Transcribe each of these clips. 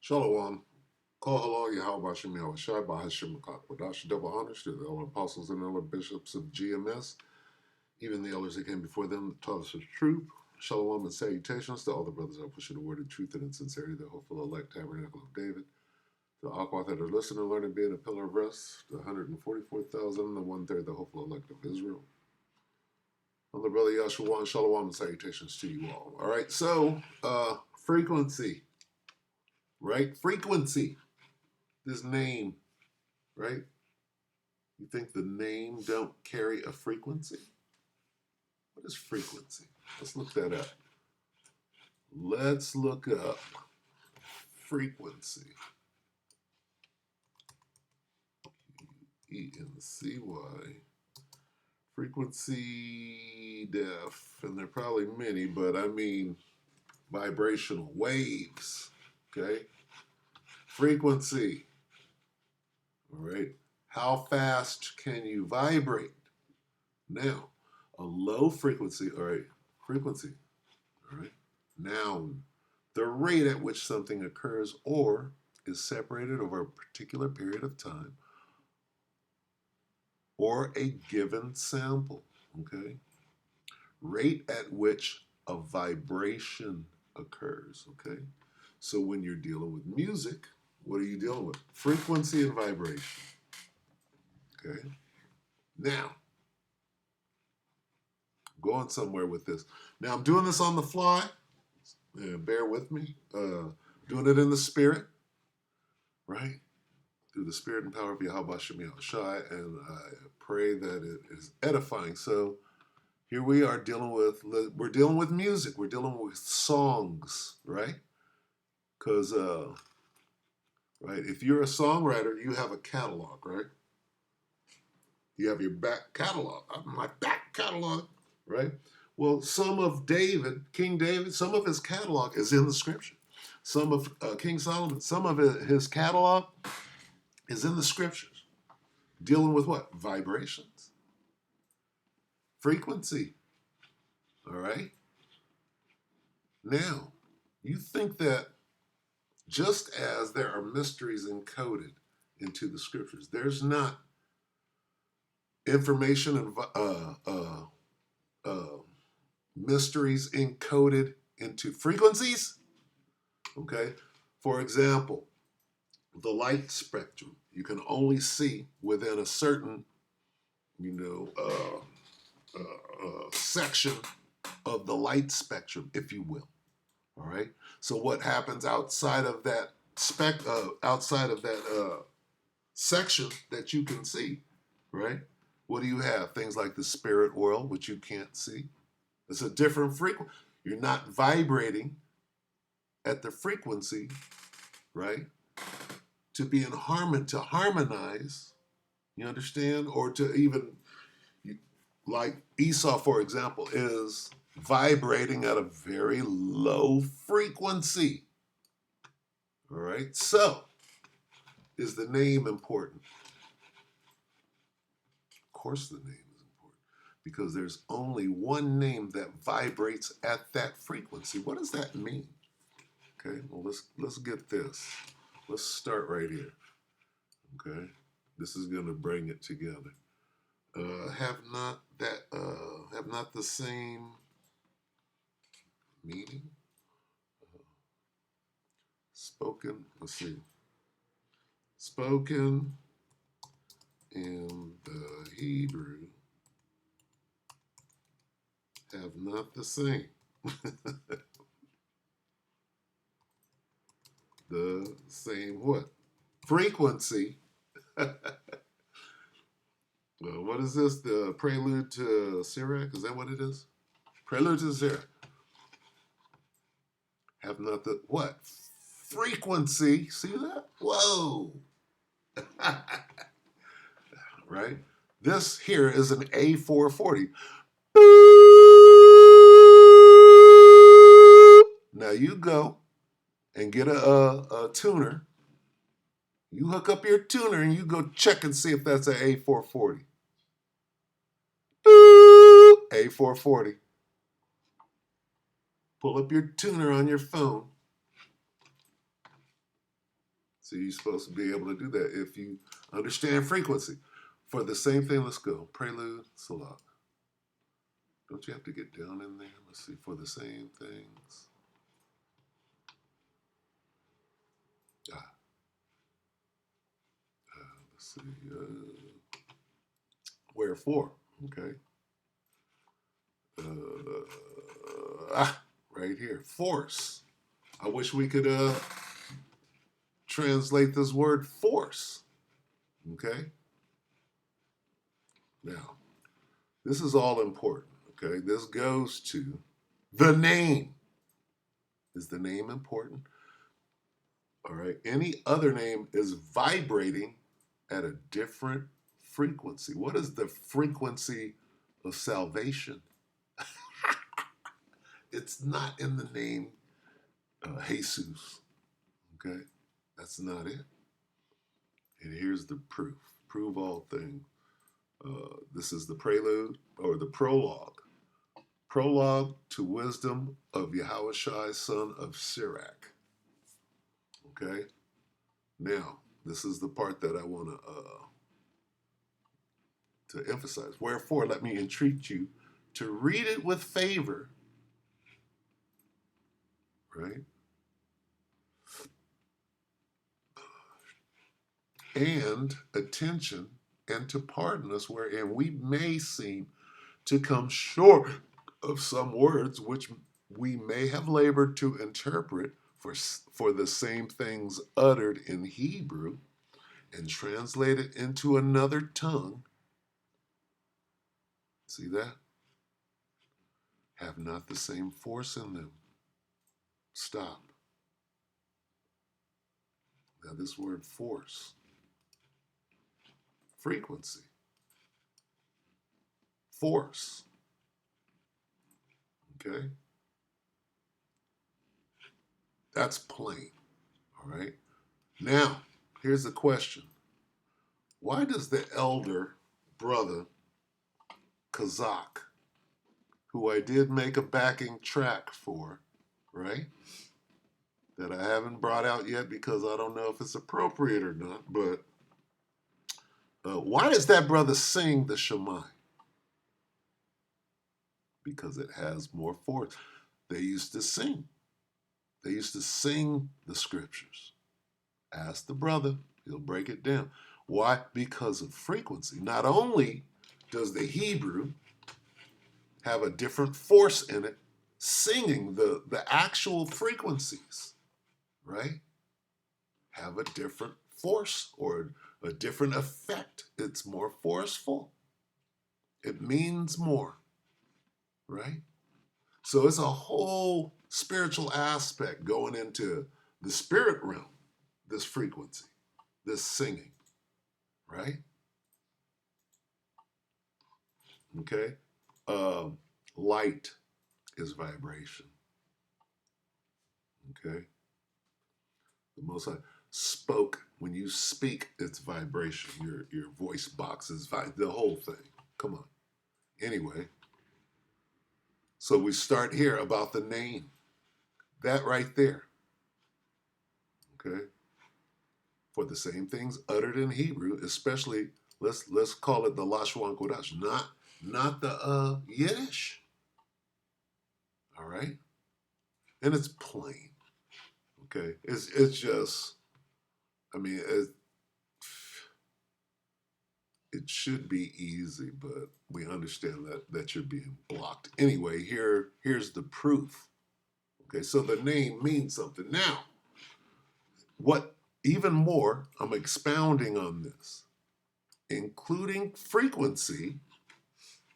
Shalom. Call hello, Yahweh Hashem Yahweh Shai, Bahashim Wadash, double honors to the elder apostles and elder bishops of GMS, even the elders that came before them that taught us the truth. Shalom and salutations to all the brothers that push the word of truth and in sincerity, the hopeful elect tabernacle of David, the Aquath that are listening, learning, being a pillar of rest, the 144,000, the one-third, the hopeful elect of Israel. Elder brother Yahshua, shalom and salutations to you all. All right, so frequency, right? Frequency. This name, right? You think the name don't carry a frequency? What is frequency? Let's look that up. Let's look up frequency. E-N-C-Y. Frequency def, and there are probably many, but I mean vibrational waves, okay? Frequency, all right? How fast can you vibrate? Now, a low frequency, all right, frequency, all right? Noun, the rate at which something occurs or is separated over a particular period of time or a given sample, okay? Rate at which a vibration occurs, okay? So when you're dealing with music, what are you dealing with? Frequency and vibration, okay? Now, going somewhere with this. Now, I'm doing this on the fly. Bear with me. Doing it in the spirit, right? Through the spirit and power of Yahweh Shem Shai, and I pray that it is edifying. So here we are we're dealing with music. We're dealing with songs, right? Because, right, if you're a songwriter, you have a catalog, right? You have your back catalog. My back catalog, right? Well, some of King David, some of his catalog is in the scripture. Some of King Solomon, some of his catalog is in the scriptures. Dealing with what? Vibrations. Frequency. All right? Now, you think that just as there are mysteries encoded into the scriptures, there's not information and mysteries encoded into frequencies. Okay, for example, the light spectrum you can only see within a certain, section of the light spectrum, if you will. All right. So what happens outside of that section that you can see, right? What do you have? Things like the spirit world, which you can't see. It's a different frequency. You're not vibrating at the frequency, right? To be in harmony, to harmonize, you understand? Or to even, like Esau, for example, is vibrating at a very low frequency. All right? So, is the name important? Of course the name is important, because there's only one name that vibrates at that frequency. What does that mean? Okay, well, let's get this. Let's start right here. Okay, this is going to bring it together. Have not the same meaning. Spoken. Let's see. Spoken in the Hebrew have not the same. The same what? Frequency. What is this? The prelude to Sirach? Is that what it is? Prelude to Sirach. Have not the what? Frequency. See that? Whoa. Right? This here is an A440. Now you go and get a tuner. You hook up your tuner and you go check and see if that's an A440. A440. Pull up your tuner on your phone. So you're supposed to be able to do that if you understand frequency. For the same thing, let's go. Prelude, Salah. Don't you have to get down in there? Let's see. For the same things. Let's see. Wherefore. Okay. Right here. Force. I wish we could translate this word force. Okay. Now, this is all important. Okay. This goes to the name. Is the name important? All right. Any other name is vibrating at a different frequency. What is the frequency of salvation? It's not in the name Jesus. Okay. That's not it. And here's the proof. Prove all things. This is the prelude or the prologue. Prologue to wisdom of Yahushua, son of Sirach. Okay? Now, this is the part that I want to emphasize. Wherefore, let me entreat you to read it with favor. Right? And attention, and to pardon us wherein we may seem to come short of some words which we may have labored to interpret for the same things uttered in Hebrew and translated into another tongue. See that? Have not the same force in them. Stop. Now this word force, frequency, force. Okay? That's plain. All right? Now, here's the question. Why does the elder brother Kazakh, who I did make a backing track for, right? That I haven't brought out yet because I don't know if it's appropriate or not, but why does that brother sing the Shema? Because it has more force. They used to sing. They used to sing the scriptures. Ask the brother, he'll break it down. Why? Because of frequency. Not only does the Hebrew have a different force in it, singing the actual frequencies, right? Have a different force or a different effect. It's more forceful. It means more, right? So it's a whole spiritual aspect going into the spirit realm, this frequency, this singing, right? Okay? Light is vibration. Okay? The Most High spoke. When you speak, it's vibration. Your voice box is the whole thing. Come on. Anyway, so we start here about the name. That right there. Okay? For the same things uttered in Hebrew, especially let's call it the Lashon Kodash, not the Yiddish. All right? And it's plain. Okay? It's just, I mean, it should be easy, but we understand that you're being blocked. Anyway, here's the proof. Okay, so the name means something. Now, what even more, I'm expounding on this, including frequency,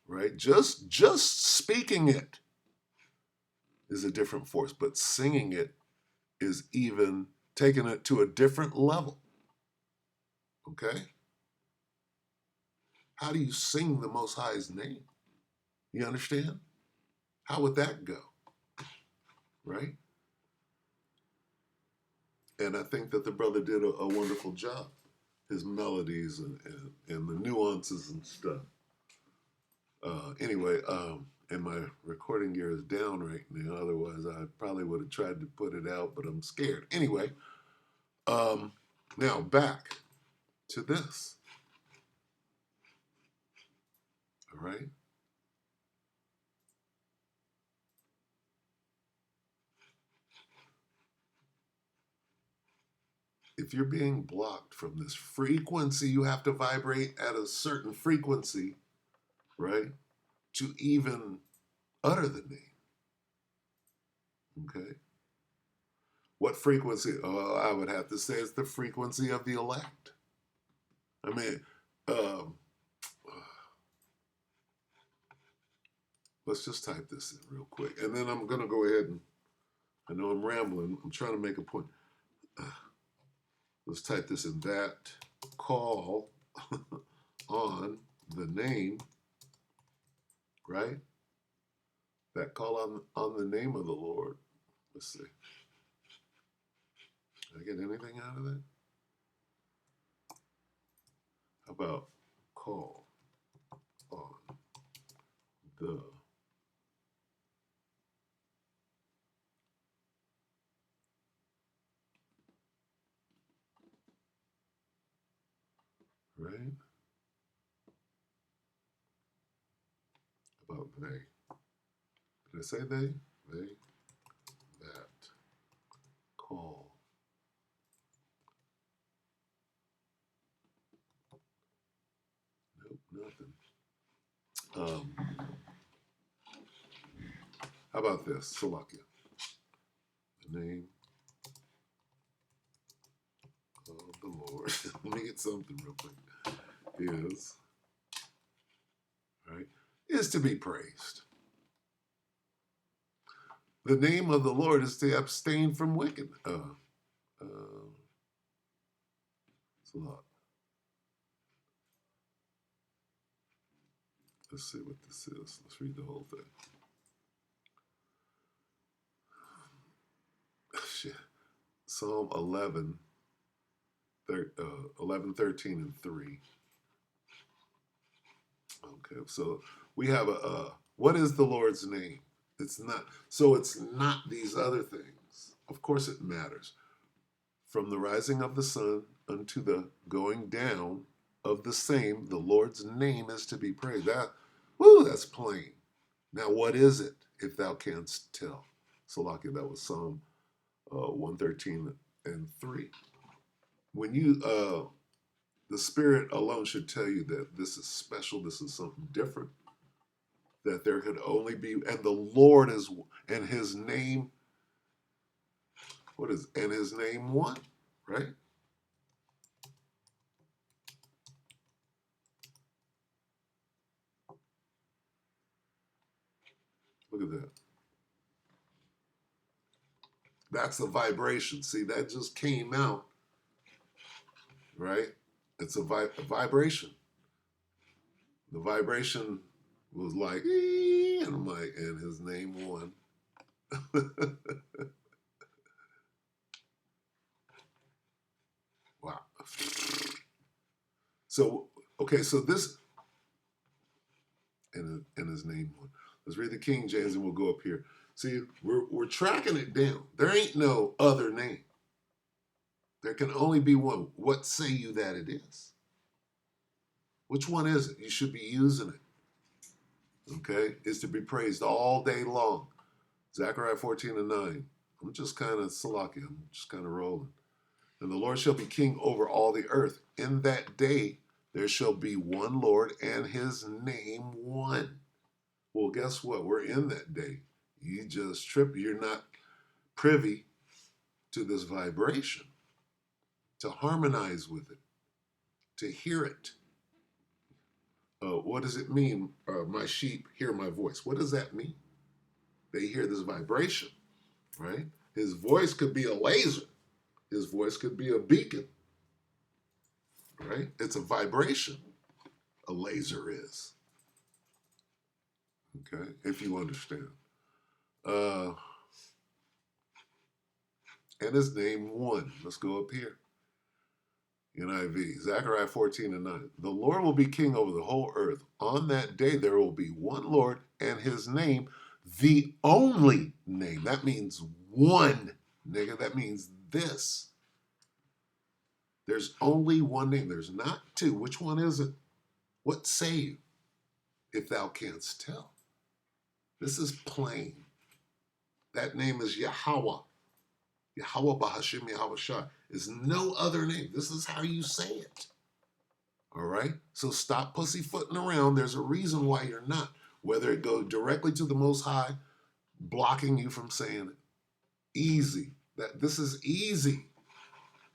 right? Just speaking it is a different force, but singing it is even taking it to a different level. Okay? How do you sing the Most High's name? You understand? How would that go? Right? And I think that the brother did a wonderful job. His melodies and the nuances and stuff. Anyway, and my recording gear is down right now. Otherwise, I probably would have tried to put it out, but I'm scared. Anyway, Now back to this. All right. If you're being blocked from this frequency, you have to vibrate at a certain frequency, right? To even utter the name. Okay. What frequency? Oh, I would have to say it's the frequency of the elect. I mean, um, let's just type this in real quick. And then I'm going to go ahead and, I know I'm rambling. I'm trying to make a point. Let's type this in. That call on the name, right? That call on the name of the Lord. Let's see. Did I get anything out of that? How about call on the right? About they. Did I say they? They that call. Nope, nothing. How about this? Salakia. The name of the Lord. Let me get something real quick. Is, right, is to be praised. The name of the Lord is to abstain from wicked. It's a lot. Let's see what this is. Let's read the whole thing. Shit. Psalm 11, 13, and 3. Okay, so we have what is the Lord's name? It's not these other things. Of course it matters. From the rising of the sun unto the going down of the same, the Lord's name is to be praised. That's plain. Now what is it, if thou canst tell? Salaki, that was Psalm 113 and 3. When you, the Spirit alone should tell you that this is special, this is something different, that there could only be, and the Lord is, and his name, and his name one, right? Look at that. That's a vibration. See, that just came out, right? It's a vibration. The vibration was like, and I'm like, and his name won. Wow. So, okay, so this, and his name won. Let's read the King James and we'll go up here. See, we're tracking it down. There ain't no other name. There can only be one. What say you that it is? Which one is it? You should be using it. Okay? Is to be praised all day long. Zechariah 14 and 9. I'm just kind of salaki. I'm just kind of rolling. And the Lord shall be king over all the earth. In that day there shall be one Lord and his name one. Well, guess what? We're in that day. You just trip. You're not privy to this vibration, to harmonize with it, to hear it. What does it mean? My sheep hear my voice. What does that mean? They hear this vibration, right? His voice could be a laser. His voice could be a beacon, right? It's a vibration. A laser is. Okay, if you understand. And his name one. Let's go up here. NIV, Zechariah 14 and 9. The Lord will be king over the whole earth. On that day there will be one Lord and his name, the only name. That means one, nigga. That means this. There's only one name. There's not two. Which one is it? What say you, if thou canst tell? This is plain. That name is Yahweh. Yahweh Bahashim Yahweh Shai. Is no other name. This is how you say it. All right? So stop pussyfooting around. There's a reason why you're not. Whether it goes directly to the Most High, blocking you from saying it. Easy. This is easy.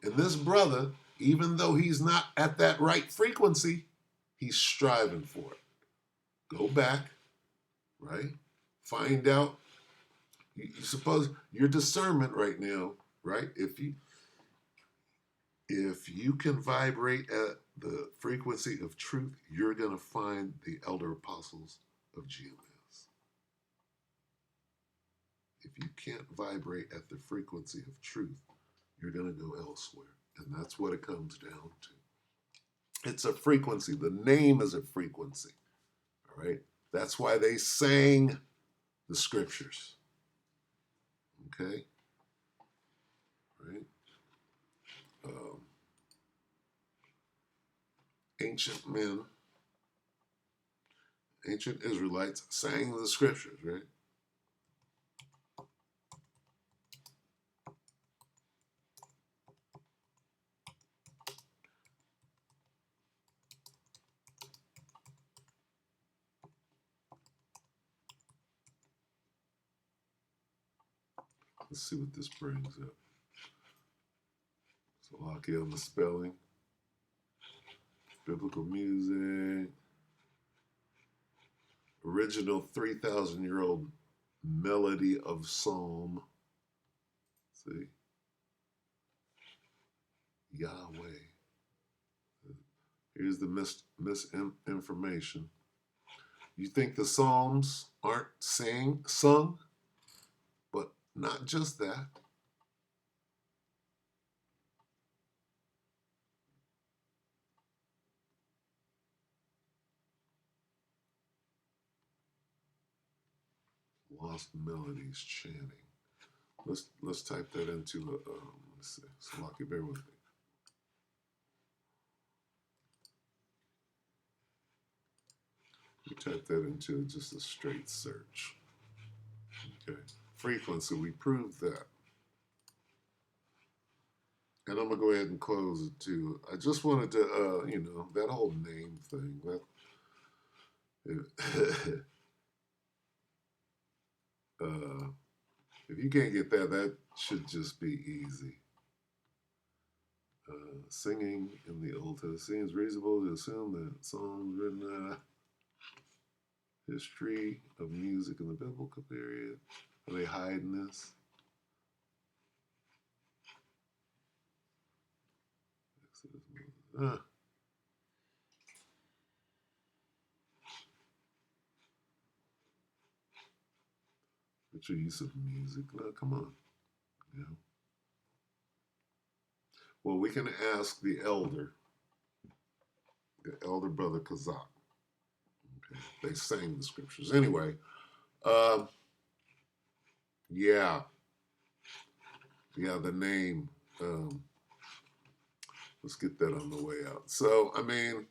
And this brother, even though he's not at that right frequency, he's striving for it. Go back, right? Find out. You suppose your discernment right now, right? If you can vibrate at the frequency of truth, you're going to find the elder apostles of GMS. If you can't vibrate at the frequency of truth, you're going to go elsewhere. And that's what it comes down to. It's a frequency. The name is a frequency. All right? That's why they sang the scriptures. Okay? Right? Ancient men, ancient Israelites sang the scriptures, right? Let's see what this brings up. Salakia on the spelling. Biblical music. Original 3,000-year-old melody of psalm. See? Yahweh. Here's the misinformation. You think the psalms aren't sung? But not just that. Lost melodies chanting. Let's type that into let's see. Salaki, bear with me. We type that into just a straight search. Okay. Frequency, we proved that. And I'm gonna go ahead and close it too. I just wanted to that whole name thing. If you can't get that, that should just be easy. Singing in the Old Testament seems reasonable to assume that songs written history of music in the biblical period. Are they hiding this? What's your use of music? No, come on. Yeah. Well, we can ask the elder brother Kazak. Okay. They sang the scriptures. Anyway, yeah, the name. Let's get that on the way out. So, I mean,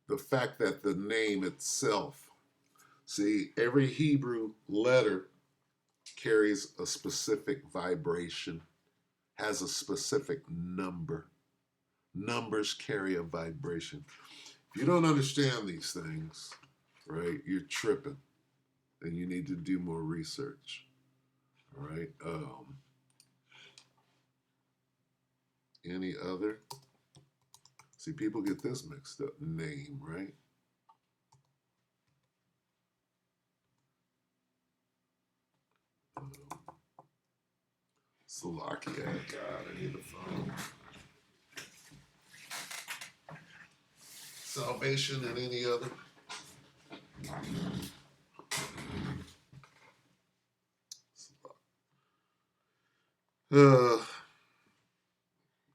the fact that the name itself, see, every Hebrew letter carries a specific vibration, has a specific number. Numbers carry a vibration. If you don't understand these things, right, you're tripping, and you need to do more research. All right. Any other? See, people get this mixed up. Name, right? Salakia. God, I need the phone. Salvation and any other?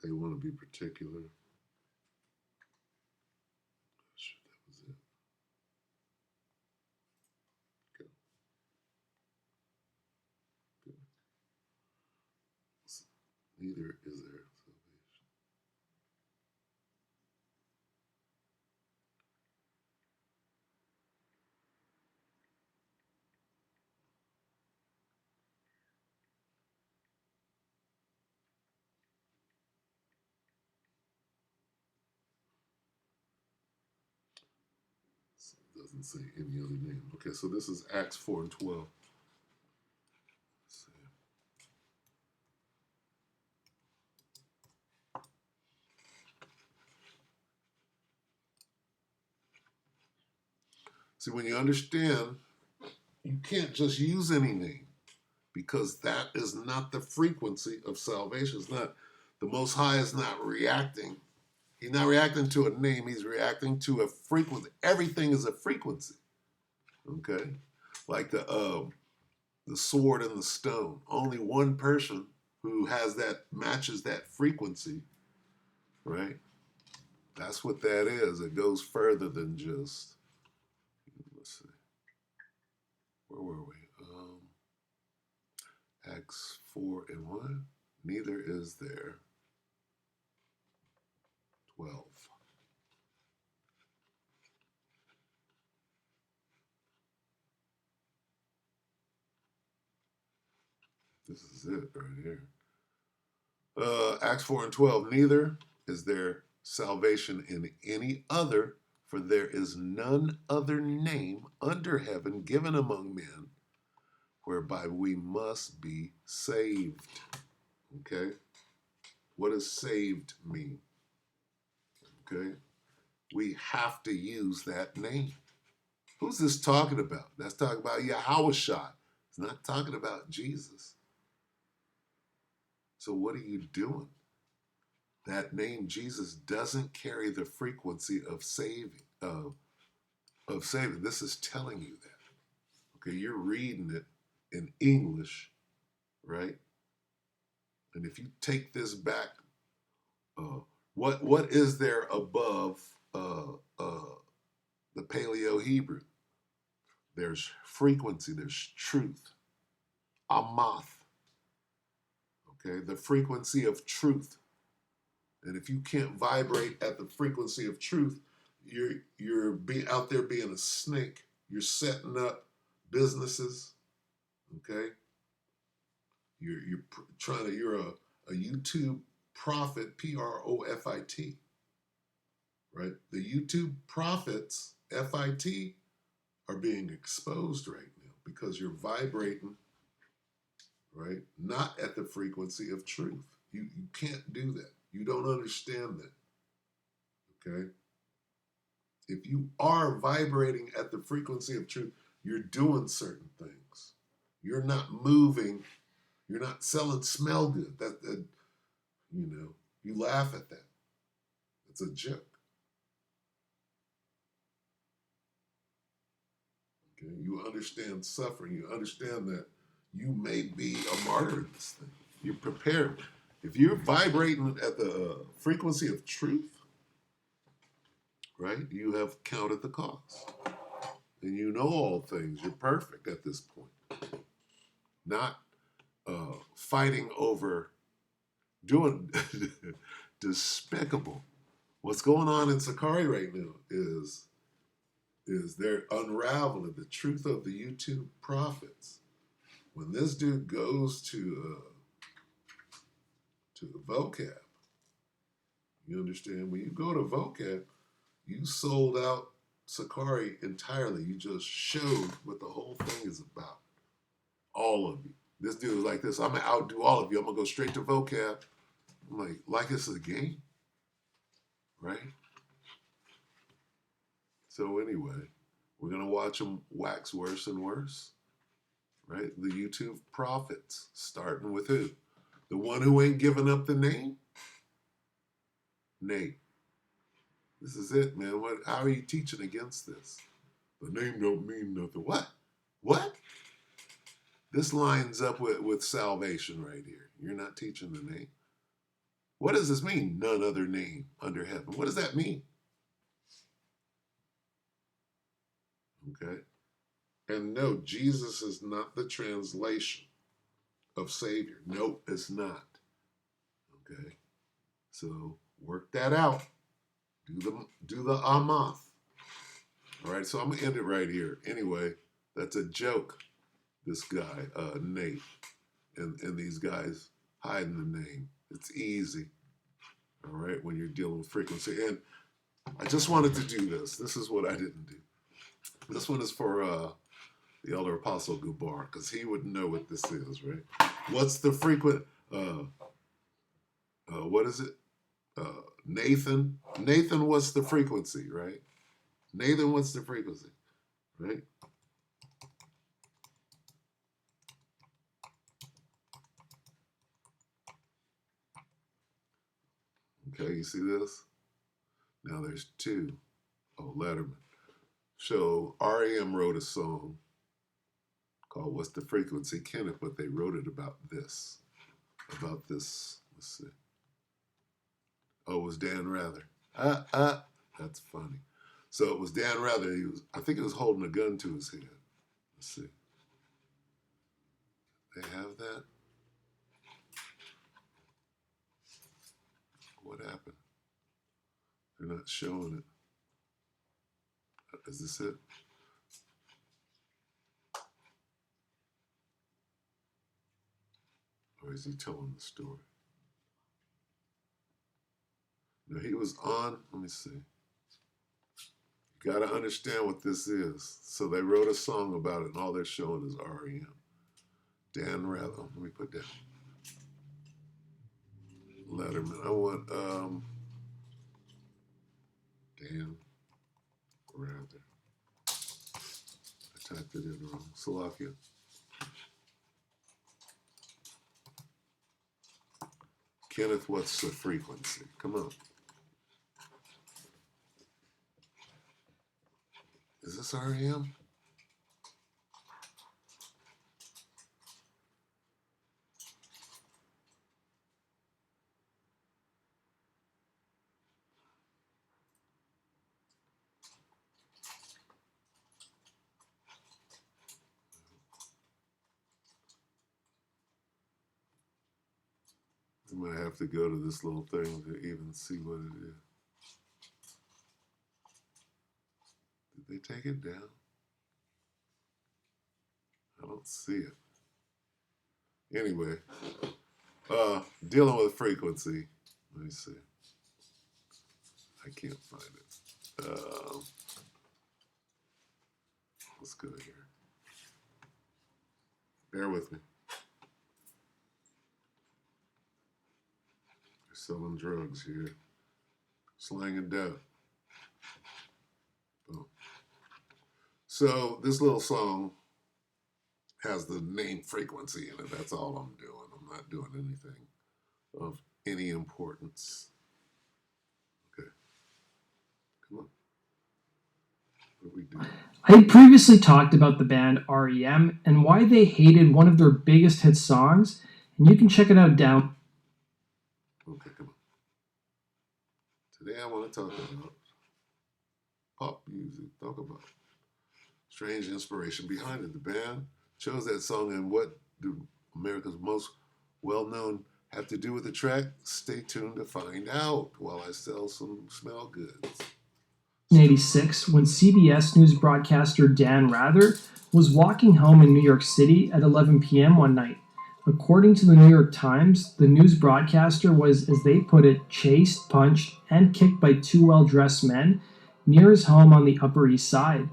They want to be particular. Shit, that was it. Good. Good. Neither is there salvation. Doesn't say any other name. Okay, so this is Acts 4 and 12. Let's see. See, when you understand, you can't just use any name because that is not the frequency of salvation. It's not, the Most High is not reacting. He's not reacting to a name. He's reacting to a frequency. Everything is a frequency. Okay, like the sword and the stone. Only one person who has that matches that frequency, right? That's what that is. It goes further than just. Let's see. Where were we? Acts 4 and 1. Neither is there 12. This is it right here. Acts 4 and 12. Neither is there salvation in any other, for there is none other name under heaven given among men whereby we must be saved. Okay? What does saved mean? Okay? We have to use that name. Who's this talking about? That's talking about Yahushua. It's not talking about Jesus. So what are you doing? That name Jesus doesn't carry the frequency of saving. This is telling you that. Okay, you're reading it in English, right? And if you take this back, what is there above the Paleo Hebrew? There's frequency, there's truth. Amath. Okay, the frequency of truth. And if you can't vibrate at the frequency of truth, you're being out there being a snake. You're setting up businesses. Okay, you're trying to. You're a YouTube prophet, Profit, right? The YouTube prophets, FIT, are being exposed right now because you're vibrating, right? Not at the frequency of truth. You can't do that. You don't understand that. Okay? If you are vibrating at the frequency of truth, you're doing certain things. You're not moving. You're not selling smell good. That you laugh at that. It's a joke. Okay? You understand suffering. You understand that you may be a martyr in this thing. You're prepared. If you're vibrating at the frequency of truth, right, you have counted the cost. And you know all things. You're perfect at this point. Not fighting over doing despicable. What's going on in Sakari right now is they're unraveling the truth of the YouTube prophets. When this dude goes to the vocab, you understand? When you go to vocab, you sold out Sakari entirely. You just showed what the whole thing is about. All of you. This dude is like this. I'm going to outdo all of you. I'm going to go straight to vocab. I'm like it's a game. Right? So anyway, we're going to watch them wax worse and worse. Right? The YouTube prophets. Starting with who? The one who ain't giving up the name? Nate. This is it, man. How are you teaching against this? The name don't mean nothing. What? What? This lines up with salvation right here. You're not teaching the name. What does this mean? None other name under heaven. What does that mean? Okay. And no, Jesus is not the translation of Savior. No, it's not. Okay. So work that out. Do the Amath. All right, so I'm gonna end it right here. Anyway, that's a joke. This guy, Nate, and these guys hiding the name. It's easy. All right, when you're dealing with frequency. And I just wanted to do this. This is what I didn't do. This one is for the elder apostle Gubar, because he would know what this is, right? What's the frequent? What is it? Nathan. Nathan, what's the frequency, right? Nathan, what's the frequency, right? Okay, you see this? Now there's two. Oh, Letterman. So REM wrote a song called What's the Frequency, Kenneth, but they wrote it about this. Let's see. Oh, it was Dan Rather. That's funny. So it was Dan Rather. I think he was holding a gun to his head. Let's see. They have that? What happened? They're not showing it. Is this it? Or is he telling the story? No, he was on. Let me see. You got to understand what this is. So they wrote a song about it, and all they're showing is REM. Dan Rather. Let me put that. Letterman. I want Dan Rather. I typed it in wrong. Salakia. Kenneth, what's the frequency? Come on. Is this REM? We might have to go to this little thing to even see what it is. Did they take it down? I don't see it. Anyway, dealing with frequency. Let me see. I can't find it. Let's go here. Bear with me. They're selling drugs here. Slang and dope. Oh. So this little song has the name Frequency in it. That's all I'm doing. I'm not doing anything of any importance. Okay. Come on. What do we do? I had previously talked about the band REM and why they hated one of their biggest hit songs, and you can check it out down. Okay, come on. Today I want to talk about pop music. Talk about strange inspiration behind it. The band chose that song, and what do America's most well-known have to do with the track? Stay tuned to find out while I sell some smell goods. In 1986, when CBS News broadcaster Dan Rather was walking home in New York City at 11 p.m. one night. According to the New York Times, the news broadcaster was, as they put it, chased, punched, and kicked by two well-dressed men near his home on the Upper East Side.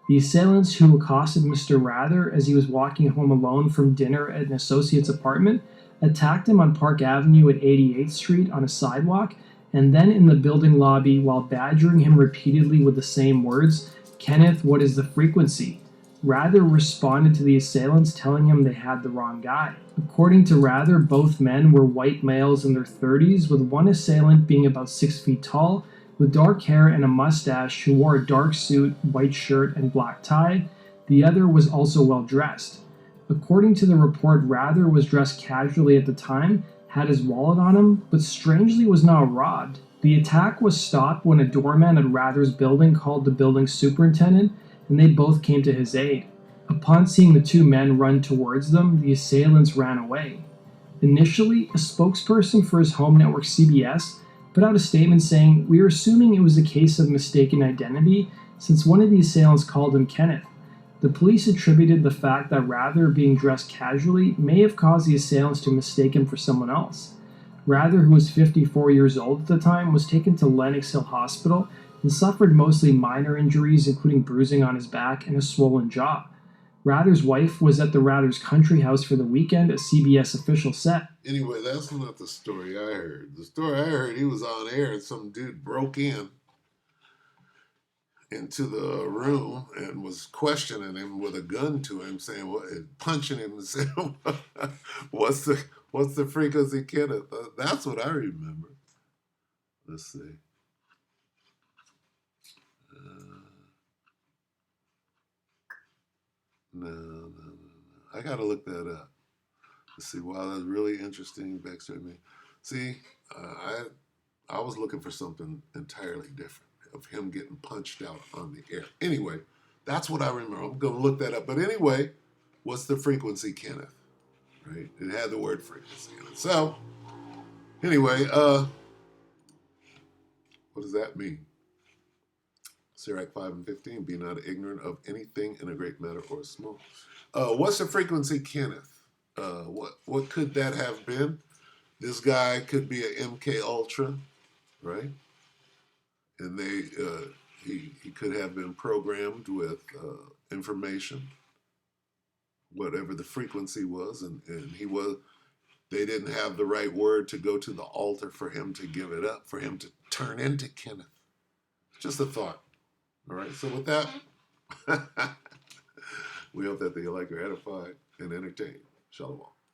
The assailants who accosted Mr. Rather as he was walking home alone from dinner at an associate's apartment attacked him on Park Avenue at 88th Street on a sidewalk, and then in the building lobby while badgering him repeatedly with the same words, "Kenneth, what is the frequency?" Rather responded to the assailants, telling him they had the wrong guy. According to Rather, both men were white males in their 30s, with one assailant being about 6 feet tall, with dark hair and a mustache, who wore a dark suit, white shirt, and black tie. The other was also well dressed. According to the report, Rather was dressed casually at the time, had his wallet on him, but strangely was not robbed. The attack was stopped when a doorman at Rather's building called the building superintendent, and they both came to his aid. Upon seeing the two men run towards them, the assailants ran away. Initially, a spokesperson for his home network CBS put out a statement saying, "We are assuming it was a case of mistaken identity since one of the assailants called him Kenneth." The police attributed the fact that Rather being dressed casually may have caused the assailants to mistake him for someone else. Rather, who was 54 years old at the time, was taken to Lenox Hill Hospital and suffered mostly minor injuries, including bruising on his back and a swollen jaw. Rather's wife was at the Rather's country house for the weekend, a CBS official said. Anyway, that's not the story I heard. The story I heard, he was on air and some dude broke into the room and was questioning him with a gun to him, saying what, punching him and saying, "What's the frequency, Kenneth?" That's what I remember. Let's see. No. I gotta look that up. Let's see. Wow, that's really interesting. Backstory me. See, I was looking for something entirely different of him getting punched out on the air. Anyway, that's what I remember. I'm gonna look that up. But anyway, what's the frequency, Kenneth? Right? It had the word frequency in it. So anyway, what does that mean? Sirach 5 and 15, be not ignorant of anything in a great matter or small. What's the frequency, Kenneth? What could that have been? This guy could be an MK Ultra, right? And he could have been programmed with information, whatever the frequency was, and they didn't have the right word to go to the altar for him to give it up, for him to turn into Kenneth. Just a thought. All right, so with that, we hope that the elect are edified and entertained. Shalom.